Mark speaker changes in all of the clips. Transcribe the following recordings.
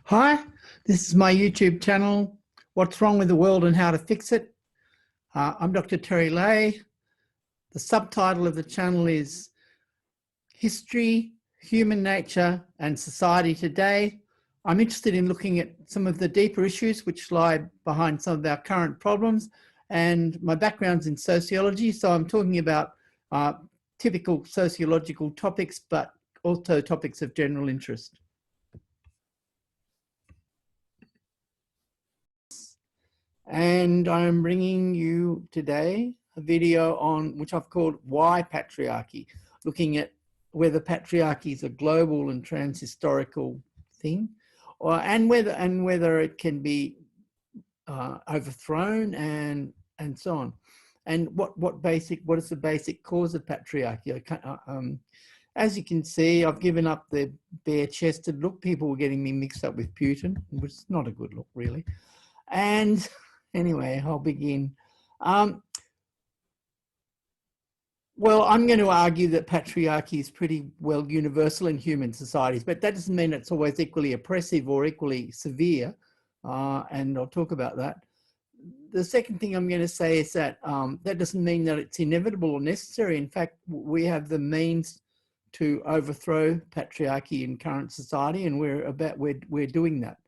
Speaker 1: Hi, this is my YouTube channel, What's Wrong with the World and How to Fix It. I'm Dr. Terry Lay. The subtitle of the channel is History, Human Nature and Society Today. I'm interested in looking at some of the deeper issues which lie behind some of our current problems, and my background's in sociology, so I'm talking about typical sociological topics, but also topics of general interest. And I'm bringing you today a video on which I've called Why Patriarchy, looking at whether patriarchy is a global and transhistorical thing, and whether it can be overthrown and so on, and what is the basic cause of patriarchy. As you can see, I've given up the bare-chested look. People were getting me mixed up with Putin, which is not a good look, really. And anyway, I'll begin. Well, I'm going to argue that patriarchy is pretty well universal in human societies, but that doesn't mean it's always equally oppressive or equally severe, and I'll talk about that. The second thing I'm going to say is that that doesn't mean that it's inevitable or necessary. In fact, we have the means to overthrow patriarchy in current society, and we're doing that.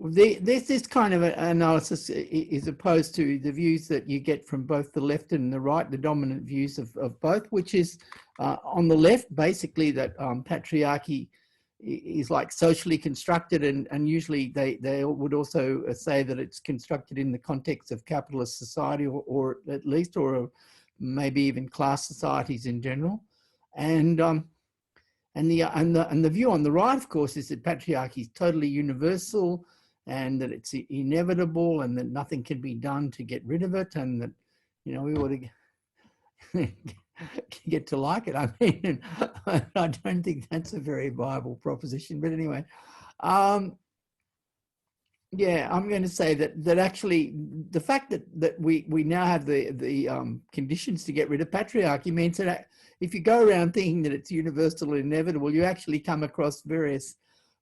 Speaker 1: This kind of analysis is opposed to the views that you get from both the left and the right, the dominant views of both, which is on the left, basically that patriarchy is like socially constructed, and usually they would also say that it's constructed in the context of capitalist society, or at least, or maybe even class societies in general. And the view on the right, of course, is that patriarchy is totally universal, and that it's inevitable, and that nothing can be done to get rid of it, and that, you know, we ought to get to like it. I mean, I don't think that's a very viable proposition, but anyway, yeah, I'm going to say that actually the fact that we now have the conditions to get rid of patriarchy means that if you go around thinking that it's universal and inevitable, you actually come across various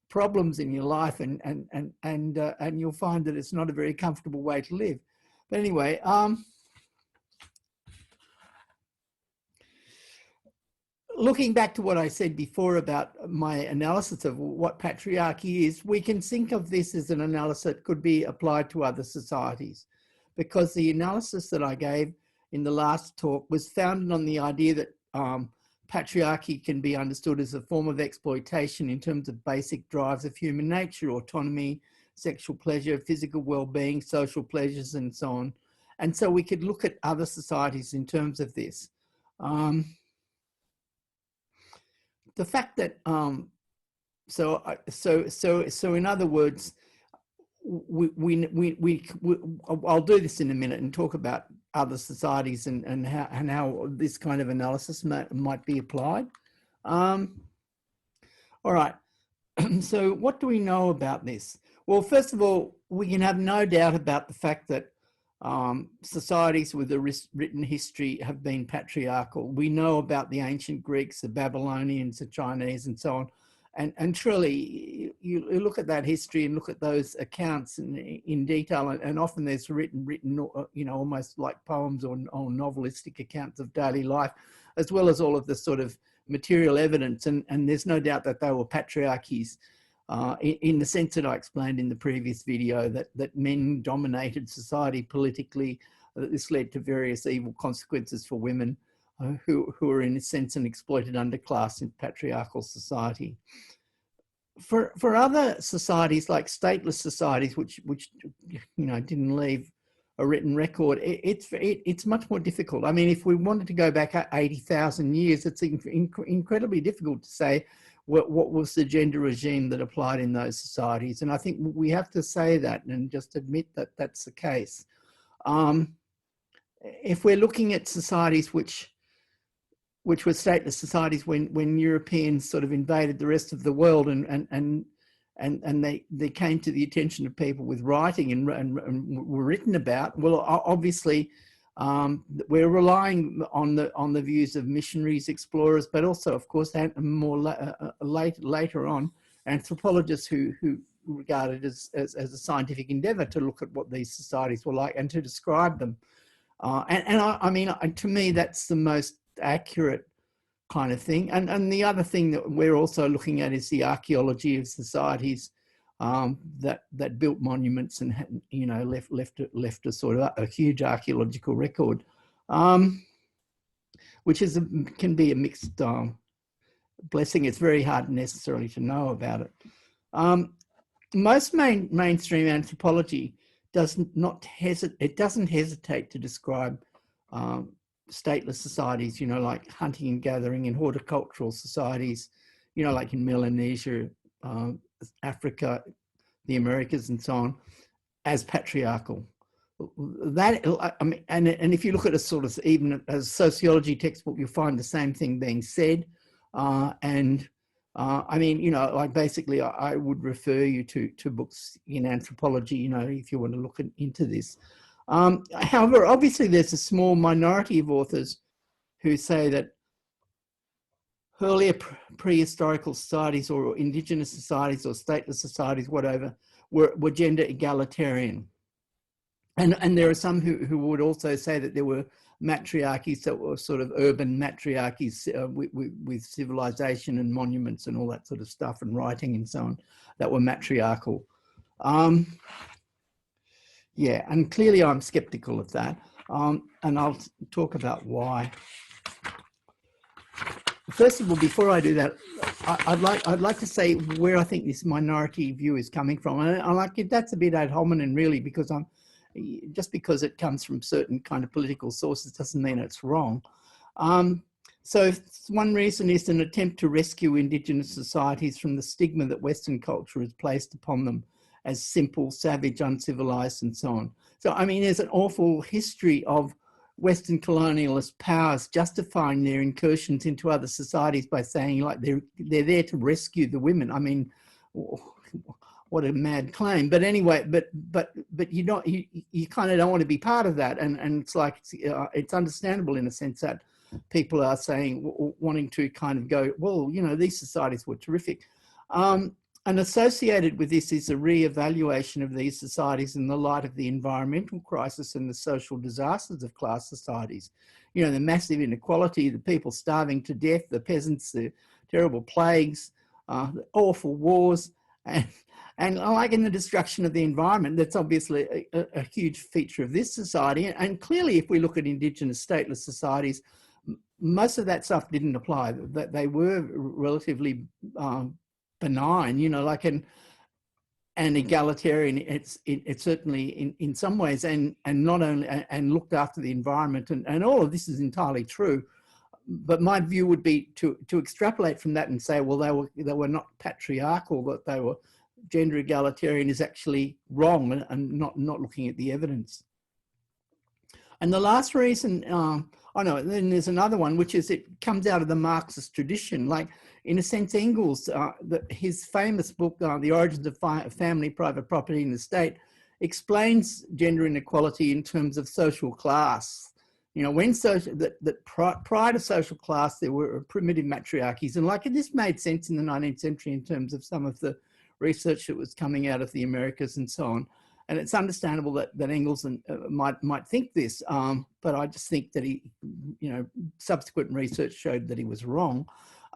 Speaker 1: problems in your life, and you'll find that it's not a very comfortable way to live. But anyway, looking back to what I said before about my analysis of what patriarchy is, we can think of this as an analysis that could be applied to other societies, because the analysis that I gave in the last talk was founded on the idea that patriarchy can be understood as a form of exploitation in terms of basic drives of human nature: autonomy, sexual pleasure, physical well-being, social pleasures, and so on. And so we could look at other societies in terms of this. The fact that so in other words, I'll do this in a minute and talk about other societies and how this kind of analysis might be applied. All right. So what do we know about this? Well, first of all, we can have no doubt about the fact that societies with a written history have been patriarchal. We know about the ancient Greeks, the Babylonians, the Chinese, and so on. And truly, you look at that history and look at those accounts in detail, and often there's written, you know, almost like poems or novelistic accounts of daily life, as well as all of the sort of material evidence. And there's no doubt that they were patriarchies in the sense that I explained in the previous video, that men dominated society politically. This led to various evil consequences for women, who are in a sense an exploited underclass in patriarchal society. For other societies like stateless societies, which you know didn't leave a written record, it's much more difficult. I mean, if we wanted to go back 80,000 years, it's incredibly difficult to say what was the gender regime that applied in those societies. And I think we have to say that and just admit that that's the case. If we're looking at societies which were stateless societies when Europeans sort of invaded the rest of the world, and they came to the attention of people with writing and were written about, well, obviously We're relying on the views of missionaries, explorers, but also, of course, more later on, anthropologists who regard it as a scientific endeavour to look at what these societies were like and to describe them. I mean, to me, that's the most accurate kind of thing. And the other thing that we're also looking at is the archaeology of societies that built monuments and, you know, left a sort of a huge archaeological record, which can be a mixed blessing. It's very hard necessarily to know about it. Most mainstream anthropology doesn't hesitate to describe stateless societies, you know, like hunting and gathering and horticultural societies, you know, like in Melanesia, Africa, the Americas, and so on, as patriarchal. That, I mean, and if you look at a sort of, even as a sociology textbook, you'll find the same thing being said. I mean, you know, like basically I would refer you to books in anthropology, you know, if you want to look into this. However, obviously there's a small minority of authors who say that earlier prehistorical societies or indigenous societies or stateless societies, whatever, were gender egalitarian. And there are some who would also say that there were matriarchies that were sort of urban matriarchies with civilization and monuments and all that sort of stuff and writing and so on that were matriarchal. Yeah, and clearly I'm skeptical of that. And I'll talk about why. First of all, before I do that, I'd like to say where I think this minority view is coming from. And I like it, that's a bit ad hominem really, because just because it comes from certain kind of political sources doesn't mean it's wrong. So one reason is an attempt to rescue indigenous societies from the stigma that Western culture has placed upon them as simple, savage, uncivilized, and so on. So, I mean, there's an awful history of Western colonialist powers justifying their incursions into other societies by saying, like, they're there to rescue the women. I mean, what a mad claim. But anyway, but you kind of don't want to be part of that, and it's like it's understandable in a sense that people are saying, wanting to kind of go, well, you know, these societies were terrific. And associated with this is a re-evaluation of these societies in the light of the environmental crisis and the social disasters of class societies. You know, the massive inequality, the people starving to death, the peasants, the terrible plagues, the awful wars, and like in the destruction of the environment, that's obviously a huge feature of this society. And clearly, if we look at indigenous stateless societies, most of that stuff didn't apply. That they were relatively benign, you know, like an egalitarian. It's certainly in some ways, and not only, and looked after the environment, and all of this is entirely true. But my view would be to extrapolate from that and say, well, they were not patriarchal, that they were gender egalitarian is actually wrong, and not looking at the evidence. And the last reason, then there's another one, which is it comes out of the Marxist tradition. Like, in a sense, Engels, his famous book, The Origins of Family, Private Property and the State, explains gender inequality in terms of social class. You know, when prior to social class, there were primitive matriarchies. And like, this made sense in the 19th century in terms of some of the research that was coming out of the Americas and so on. And it's understandable that Engels might think this, but I just think that he, you know, subsequent research showed that he was wrong.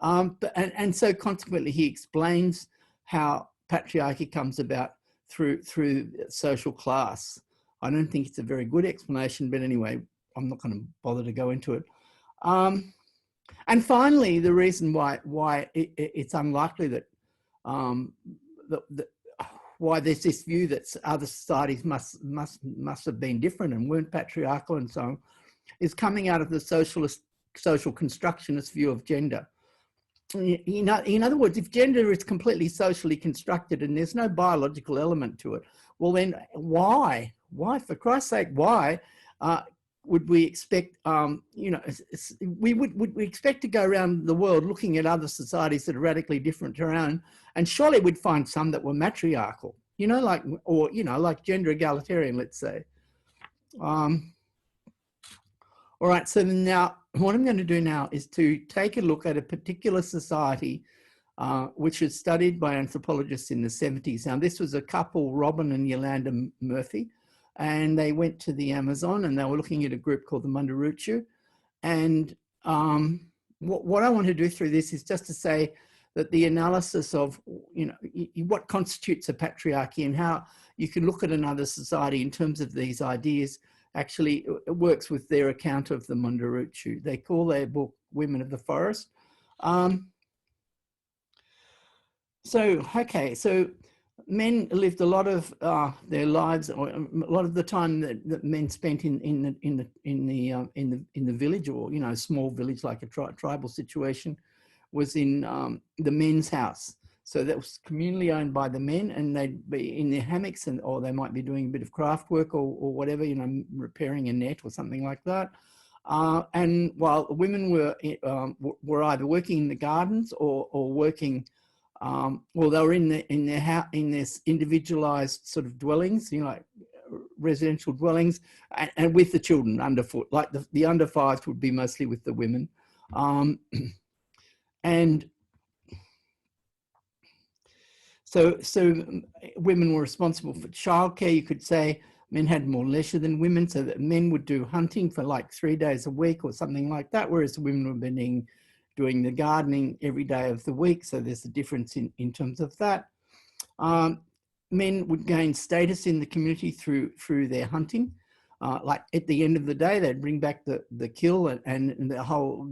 Speaker 1: And so consequently, he explains how patriarchy comes about through social class. I don't think it's a very good explanation, but anyway, I'm not going to bother to go into it. And finally, the reason why it's unlikely that why there's this view that other societies must have been different and weren't patriarchal and so on, is coming out of the social constructionist view of gender. In other words, if gender is completely socially constructed and there's no biological element to it, well then why, for Christ's sake, why would we expect, you know, would we expect to go around the world looking at other societies that are radically different to our own, and surely we'd find some that were matriarchal, you know, like, or, you know, like gender egalitarian, let's say. All right, so now what I'm going to do now is to take a look at a particular society which was studied by anthropologists in the 70s. Now, this was a couple, Robin and Yolanda Murphy, and they went to the Amazon and they were looking at a group called the Munduruku. And what I want to do through this is just to say that the analysis of, you know, what constitutes a patriarchy and how you can look at another society in terms of these ideas actually works with their account of the Munduruku. They call their book Women of the Forest. So men lived a lot of their lives, or a lot of the time that men spent in the village, or, you know, a small village like a tribal situation, was in the men's house. So that was communally owned by the men, and they'd be in their hammocks, or they might be doing a bit of craft work or whatever, you know, repairing a net or something like that. And while women were either working in the gardens or working. Well, they were in their individualized sort of dwellings, you know, like residential dwellings, and with the children underfoot. Like the under fives would be mostly with the women, and so women were responsible for childcare. You could say men had more leisure than women, so that men would do hunting for like 3 days a week or something like that, whereas the women were doing the gardening every day of the week. So there's a difference in terms of that. Men would gain status in the community through their hunting. Like at the end of the day, they'd bring back the kill, and the whole,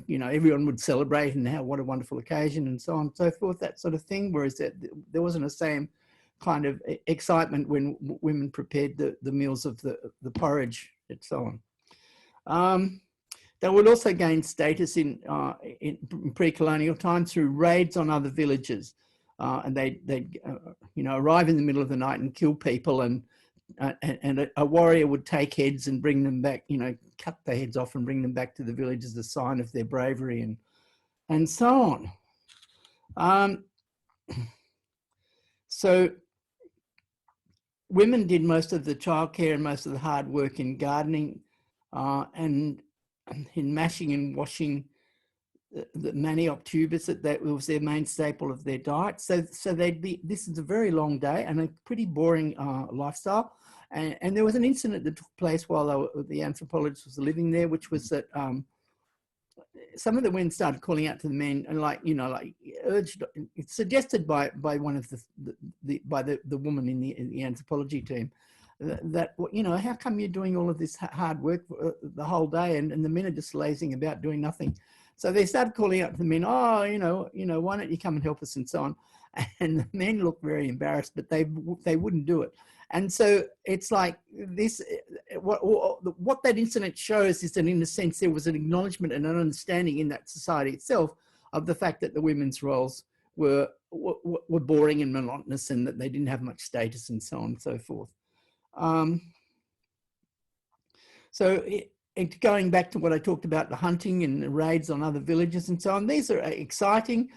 Speaker 1: you know, everyone would celebrate and what a wonderful occasion and so on and so forth, that sort of thing. Whereas there wasn't the same kind of excitement when women prepared the meals of the porridge and so on. They would also gain status in pre-colonial times through raids on other villages, and they'd you know, arrive in the middle of the night and kill people, and a warrior would take heads and bring them back, you know, cut the heads off and bring them back to the village as a sign of their bravery, and so on. So women did most of the childcare and most of the hard work in gardening, and in mashing and washing the manioc tubers. That was their main staple of their diet. So they'd be, this is a very long day and a pretty boring lifestyle. And there was an incident that took place while the anthropologist was living there, which was that some of the women started calling out to the men, and, like, you know, like urged, it's suggested by one of the woman in the anthropology team, that, you know, how come you're doing all of this hard work the whole day, and the men are just lazing about doing nothing? So they started calling out to the men, oh, you know, why don't you come and help us, and so on. And the men looked very embarrassed, but they wouldn't do it. And so it's like this, what that incident shows is that, in a sense, there was an acknowledgement and an understanding in that society itself of the fact that the women's roles were boring and monotonous, and that they didn't have much status, and so on and so forth. So going back to what I talked about, the hunting and the raids on other villages and so on, these are exciting.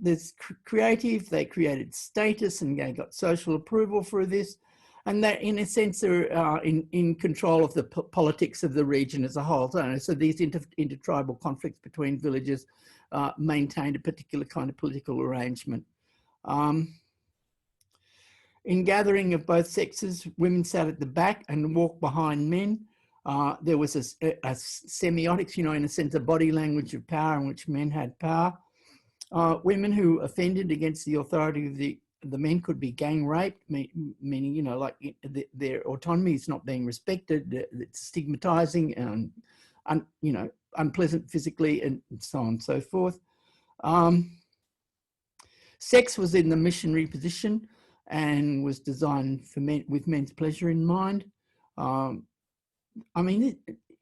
Speaker 1: There's creative, they created status, and they got social approval for this. And that, in a sense, they're in control of the politics of the region as a whole. So these intertribal conflicts between villages maintained a particular kind of political arrangement. In gathering of both sexes, women sat at the back and walked behind men. There was a semiotics, you know, in a sense, a body language of power in which men had power. Women who offended against the authority of the men could be gang raped, meaning, you know, like their autonomy is not being respected, it's stigmatizing and, you know, unpleasant physically, and so on and so forth. Sex was in the missionary position and was designed for men, with men's pleasure in mind. I mean,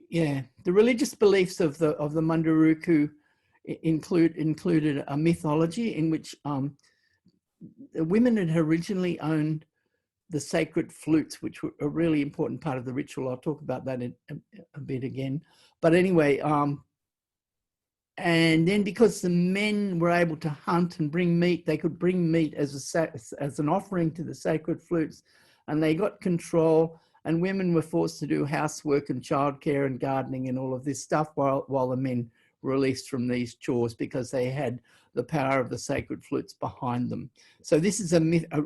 Speaker 1: yeah, the religious beliefs of the Munduruku included a mythology in which the women had originally owned the sacred flutes, which were a really important part of the ritual. I'll talk about that in a bit again. But anyway, and then because the men were able to hunt and bring meat, they could bring meat as an offering to the sacred flutes, and they got control and women were forced to do housework and childcare and gardening and all of this stuff while the men were released from these chores because they had the power of the sacred flutes behind them. So this is a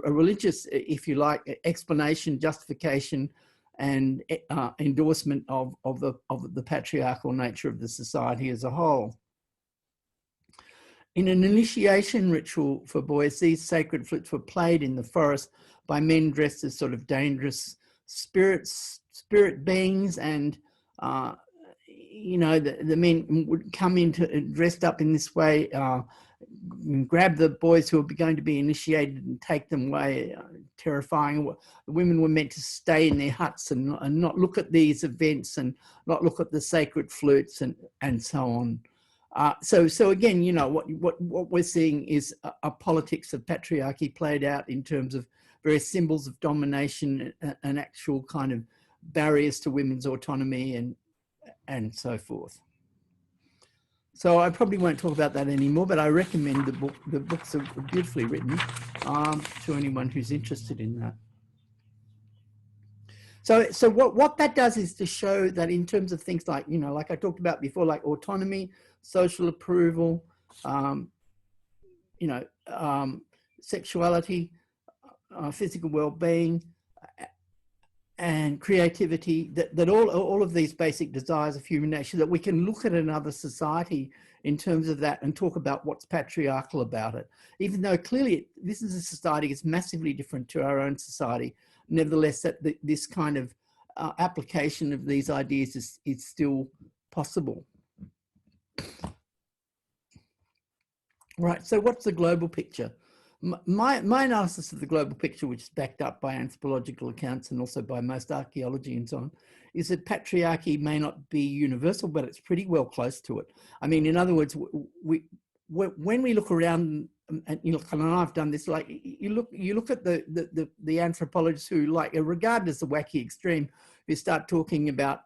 Speaker 1: religious, if you like, explanation, justification, and endorsement of the patriarchal nature of the society as a whole. In an initiation ritual for boys, these sacred flutes were played in the forest by men dressed as sort of dangerous spirit beings, and you know, the men would come in dressed up in this way, grab the boys who were going to be initiated and take them away, terrifying. The women were meant to stay in their huts and not look at these events and not look at the sacred flutes and so on. So again, you know, what we're seeing is a politics of patriarchy played out in terms of various symbols of domination and actual kind of barriers to women's autonomy and so forth. So I probably won't talk about that anymore, but I recommend the book. The books are beautifully written to anyone who's interested in that. So what that does is to show that in terms of things like, you know, like I talked about before, like autonomy, social approval, you know, sexuality, physical well-being, and creativity, that all of these basic desires of human nature, that we can look at another society in terms of that and talk about what's patriarchal about it. Even though clearly this is a society that's massively different to our own society, nevertheless, that this kind of application of these ideas is still possible. Right, so what's the global picture? My analysis of the global picture, which is backed up by anthropological accounts and also by most archaeology and so on, is that patriarchy may not be universal, but it's pretty well close to it. I mean, in other words, when we look around, and you know, and I've done this, like you look at the anthropologists who like are regarded as the wacky extreme, who start talking about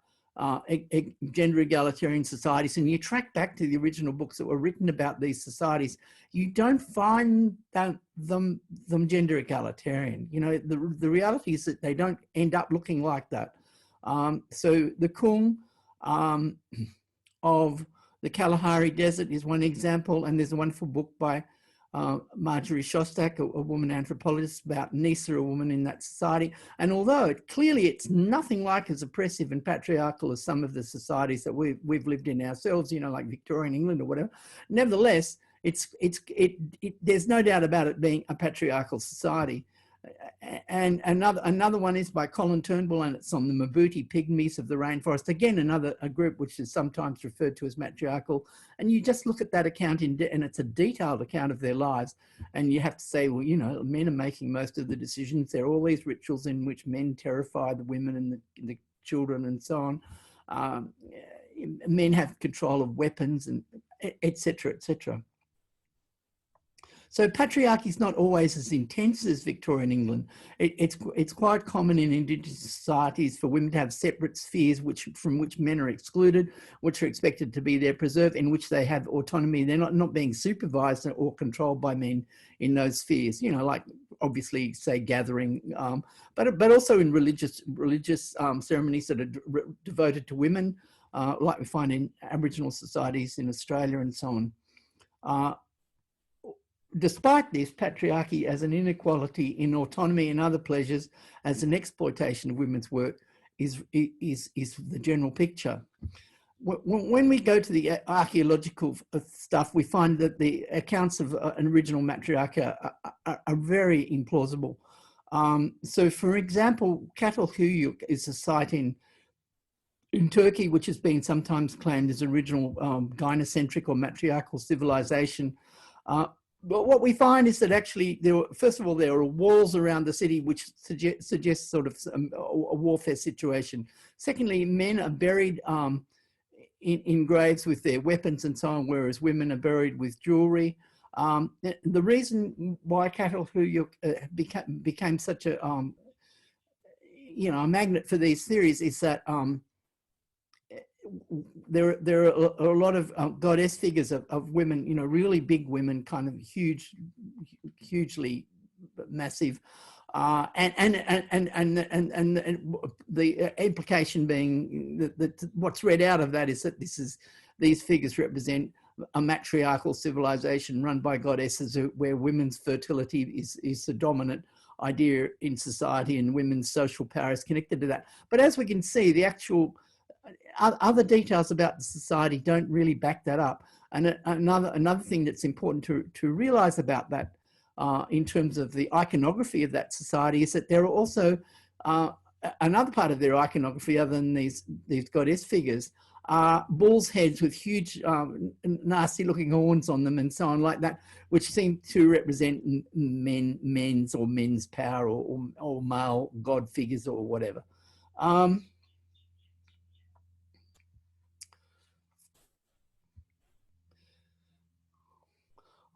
Speaker 1: gender egalitarian societies, and you track back to the original books that were written about these societies, you don't find them gender egalitarian. You know, the reality is that they don't end up looking like that. So the Kung of the Kalahari Desert is one example, and there's a wonderful book by Marjorie Shostak, a woman anthropologist, about Nisa, a woman in that society. And although clearly it's nothing like as oppressive and patriarchal as some of the societies that we've lived in ourselves, you know, like Victorian England or whatever, nevertheless, there's no doubt about it being a patriarchal society. And another one is by Colin Turnbull, and it's on the Mabuti Pygmies of the rainforest. Again, a group which is sometimes referred to as matriarchal. And you just look at that account and it's a detailed account of their lives. And you have to say, well, you know, men are making most of the decisions. There are all these rituals in which men terrify the women and the children and so on. Men have control of weapons, and et cetera, et cetera. So patriarchy is not always as intense as Victorian England. It's quite common in Indigenous societies for women to have separate spheres from which men are excluded, which are expected to be there preserved, in which they have autonomy. They're not being supervised or controlled by men in those spheres. You know, like obviously, say, gathering, but also in religious ceremonies that are devoted to women, like we find in Aboriginal societies in Australia and so on. Despite this, patriarchy as an inequality in autonomy and other pleasures, as an exploitation of women's work, is the general picture. When we go to the archaeological stuff, we find that the accounts of an original matriarchy are very implausible. So, for example, Çatalhöyük is a site in Turkey, which has been sometimes claimed as original gynocentric or matriarchal civilization. But what we find is that actually, first of all, there are walls around the city which suggest sort of a warfare situation. Secondly, men are buried in graves with their weapons and so on, whereas women are buried with jewelry. The reason why Çatalhöyük became such a you know, a magnet for these theories is that there are a lot of goddess figures of women, you know, really big women, kind of hugely massive, And the implication being that what's read out of that is that these figures represent a matriarchal civilization run by goddesses where women's fertility is the dominant idea in society, and women's social power is connected to that. But as we can see, the actual other details about the society don't really back that up. And another thing that's important to realize about that in terms of the iconography of that society is that there are also another part of their iconography, other than these goddess figures, are bulls' heads with huge nasty looking horns on them and so on like that, which seem to represent men's power or male god figures or whatever.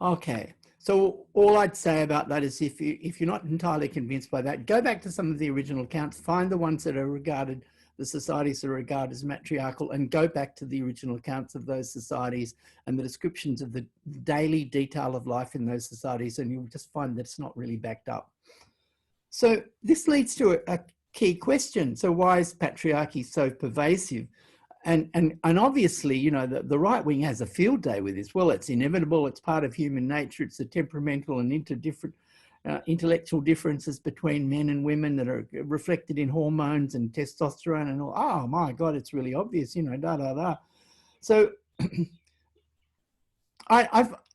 Speaker 1: Okay, so all I'd say about that is if you're not entirely convinced by that, go back to some of the original accounts, find the ones that are regarded, the societies that are regarded as matriarchal, and go back to the original accounts of those societies and the descriptions of the daily detail of life in those societies, and you'll just find that it's not really backed up. So this leads to a key question. So why is patriarchy so pervasive? And obviously, you know, the right wing has a field day with this. Well, it's inevitable. It's part of human nature. It's the temperamental and intellectual differences between men and women that are reflected in hormones and testosterone and all. Oh my God, it's really obvious, you know, da da da. So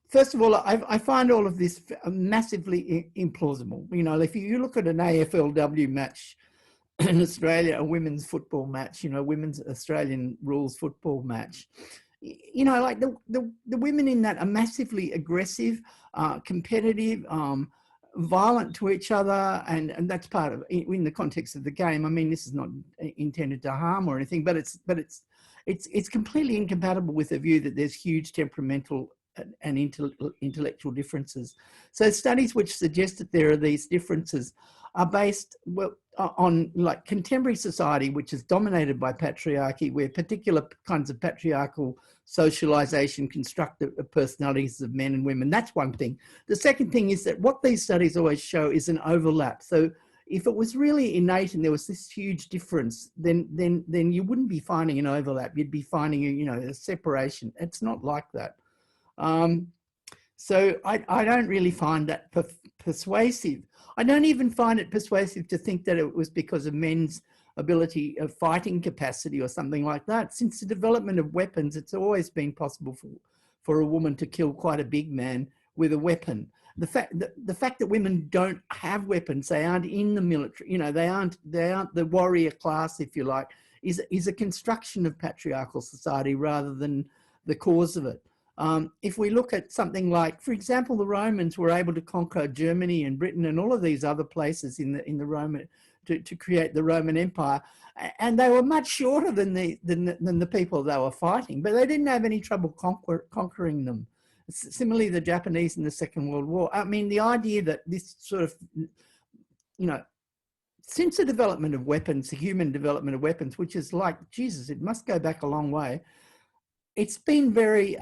Speaker 1: first of all, I find all of this massively implausible. You know, if you look at an AFLW match in Australia, a women's football match, you know, women's Australian rules football match, you know, like the women in that are massively aggressive, competitive, violent to each other, and that's part of in the context of the game. I mean, this is not intended to harm or anything, but it's completely incompatible with the view that there's huge temperamental and intellectual differences. So studies which suggest that there are these differences are based on like contemporary society, which is dominated by patriarchy, where particular kinds of patriarchal socialization construct the personalities of men and women. That's one thing. The second thing is that what these studies always show is an overlap. So if it was really innate and there was this huge difference, then you wouldn't be finding an overlap. You'd be finding, you know, a separation. It's not like that. So I don't really find that persuasive. I don't even find it persuasive to think that it was because of men's ability of fighting capacity or something like that. Since the development of weapons, it's always been possible for a woman to kill quite a big man with a weapon. The fact that women don't have weapons, they aren't in the military, you know, they aren't the warrior class, if you like, is a construction of patriarchal society rather than the cause of it. If we look at something like, for example, the Romans were able to conquer Germany and Britain and all of these other places in the Roman to create the Roman Empire, and they were much shorter than the people they were fighting, but they didn't have any trouble conquering them. Similarly, the Japanese in the Second World War. I mean, the idea that this sort of, you know, since the development of weapons, the human development of weapons, which is like, Jesus, it must go back a long way. It's been very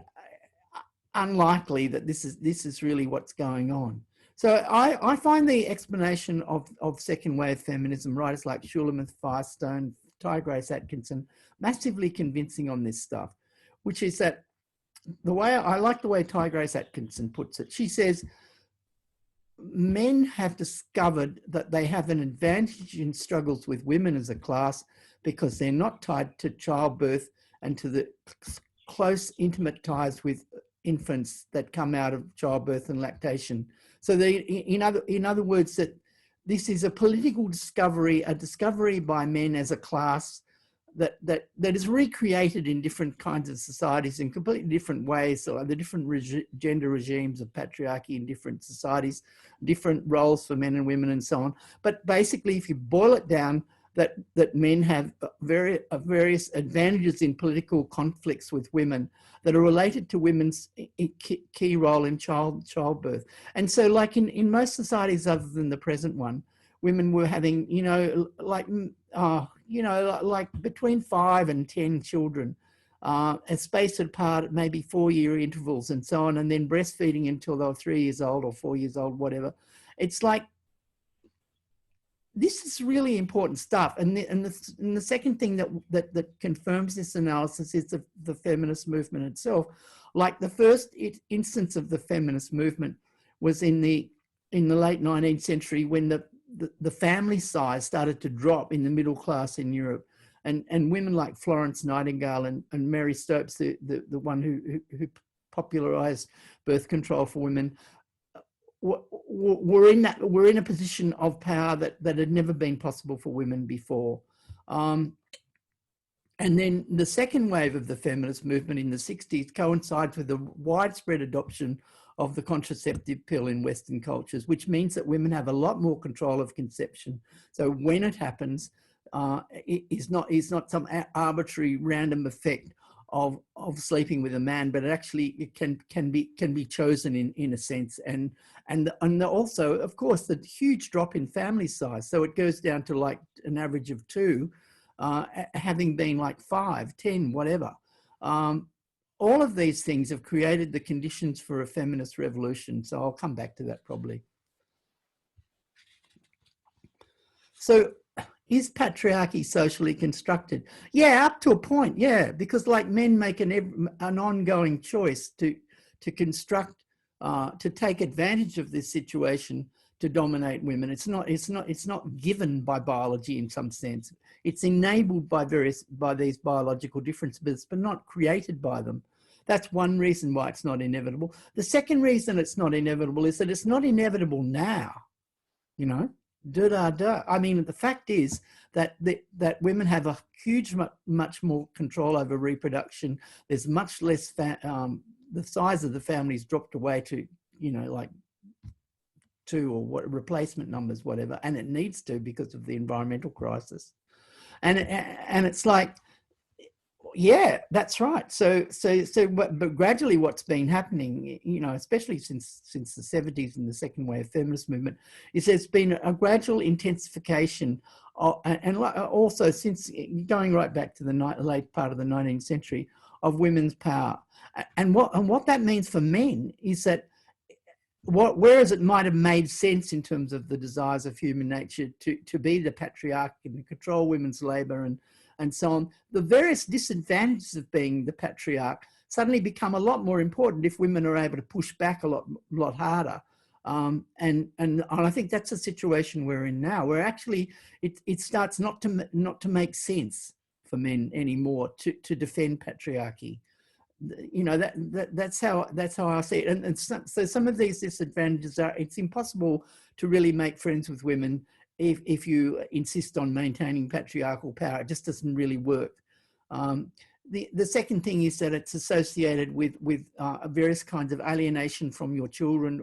Speaker 1: unlikely that this is really what's going on. So I find the explanation of second wave feminism, writers like Shulamith Firestone, Ty Grace Atkinson, massively convincing on this stuff, which is that I like the way Ty Grace Atkinson puts it. She says, men have discovered that they have an advantage in struggles with women as a class because they're not tied to childbirth and to the close, intimate ties with infants that come out of childbirth and lactation. So in other words, that this is a political discovery, a discovery by men as a class that is recreated in different kinds of societies in completely different ways. So the different gender regimes of patriarchy in different societies, different roles for men and women and so on. But basically, if you boil it down, that men have various advantages in political conflicts with women that are related to women's key role in childbirth. And so like in most societies other than the present one, women were having, you know, like between 5 and 10 children, spaced apart at maybe 4-year intervals and so on, and then breastfeeding until they were 3 years old or 4 years old, whatever. It's like, this is really important stuff. And the second thing that confirms this analysis is the feminist movement itself. Like the first instance of the feminist movement was in the late 19th century, when the family size started to drop in the middle class in Europe. And women like Florence Nightingale and Mary Stopes, the one who popularized birth control for women, were in a position of power that had never been possible for women before. And then the second wave of the feminist movement in the 60s coincides with the widespread adoption of the contraceptive pill in Western cultures, which means that women have a lot more control of conception. So when it happens, it is not some arbitrary random effect of sleeping with a man, but it can be chosen in a sense. And also, of course, the huge drop in family size. So it goes down to like an average of 2, having been like 5, 10, whatever. All of these things have created the conditions for a feminist revolution. So I'll come back to that probably. So is patriarchy socially constructed? Yeah, up to a point, yeah, because like men make an ongoing choice to construct, to take advantage of this situation to dominate women. It's not given by biology in some sense. It's enabled by these biological differences, but not created by them. That's one reason why it's not inevitable. The second reason it's not inevitable is that it's not inevitable now, you know. I mean, the fact is that women have a much more control over reproduction. There's much less, the size of the families dropped away to, you know, like 2 or what replacement numbers, whatever, and it needs to because of the environmental crisis. And it's like, yeah, that's right. But gradually what's been happening, you know, especially since the 70s and the second wave feminist movement, is there's been a gradual intensification and also since going right back to the late part of the 19th century of women's power. And what that means for men is that whereas it might have made sense in terms of the desires of human nature to be the patriarch and control women's labor and so on, the various disadvantages of being the patriarch suddenly become a lot more important if women are able to push back a lot harder. And I think that's the situation we're in now, where actually it starts not to make sense for men anymore to defend patriarchy. You know, that's how I see it. And so some of these disadvantages are, it's impossible to really make friends with women if you insist on maintaining patriarchal power. It just doesn't really work. The second thing is that it's associated with various kinds of alienation from your children,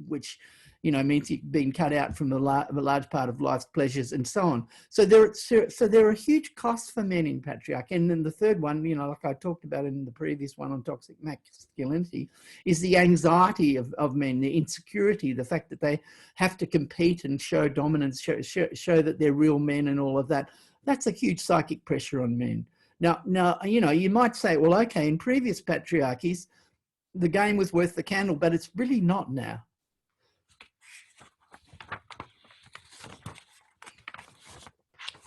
Speaker 1: which, you know, means you've been cut out from a large part of life's pleasures and so on. So there are huge costs for men in patriarchy. And then the third one, you know, like I talked about in the previous one on toxic masculinity, is the anxiety of men, the insecurity, the fact that they have to compete and show dominance, show that they're real men and all of that. That's a huge psychic pressure on men. Now, you know, you might say, well, okay, in previous patriarchies, the game was worth the candle, but it's really not now.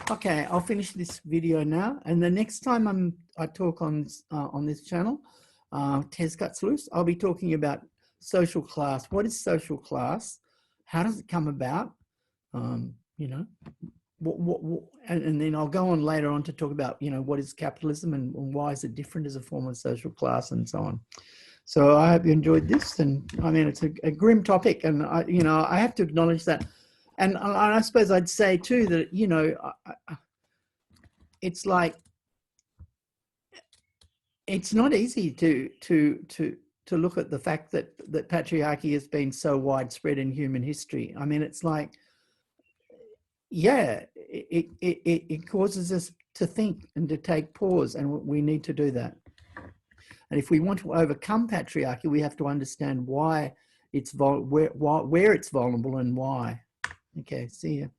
Speaker 1: Okay, I'll finish this video now, and the next time I talk on this channel, Tez Cuts Loose, I'll be talking about social class. What is social class? How does it come about? You know, and then I'll go on later on to talk about, you know, what is capitalism and why is it different as a form of social class and so on. So I hope you enjoyed this, and I mean, it's a grim topic, and you know, I have to acknowledge that. And I suppose I'd say too that, you know, it's like, it's not easy to look at the fact that patriarchy has been so widespread in human history. I mean, it's like, yeah, it causes us to think and to take pause, and we need to do that. And if we want to overcome patriarchy, we have to understand why it's where it's vulnerable and why. Okay, see you.